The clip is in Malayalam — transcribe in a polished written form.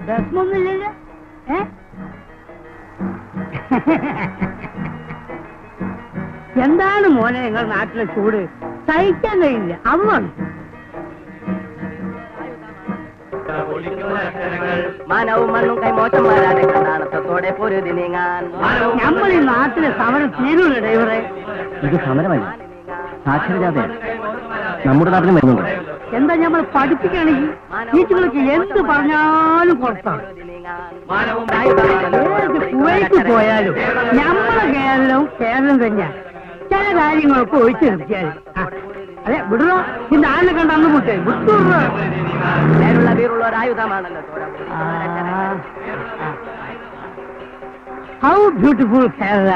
ദശമൊന്നുമില്ലല്ലോ. എന്താണ് മോനെ നിങ്ങൾ നാട്ടിലെ ചൂട്? സഹിക്കാൻ കഴിയില്ല. അതാണ് മാനവും മണ്ണും കൈമോശം വരാതെ കണ്ടാണത്തോടെ പൊരുതി നീങ്ങാൻ. നമ്മൾ ഈ നാട്ടിലെ സമരം തീരൂല ഡ്രൈവറെ. ഇത് സമരമല്ല, സാക്ഷരജാതയാണ്. നമ്മുടെ നാട്ടിലും വരുന്നുണ്ട്. എന്താ നമ്മൾ പഠിപ്പിക്കുകയാണെങ്കിൽ ടീച്ചറുകൾക്ക് എന്ത് പറഞ്ഞാലും പുറത്താണ്. ഏത് കുവൈറ്റ് പോയാലും നമ്മളെ കേരളം തന്നെയാണ്. ചില കാര്യങ്ങളൊക്കെ ഒഴിച്ചു നിർത്തിയാൽ അതെ വിടുക. ഈ നാളിനെ കണ്ട് അന്ന് മുട്ടേ വിട്ടുള്ള വീറുള്ള ഒരു ആയുധമാണല്ലോ. How beautiful Kerala.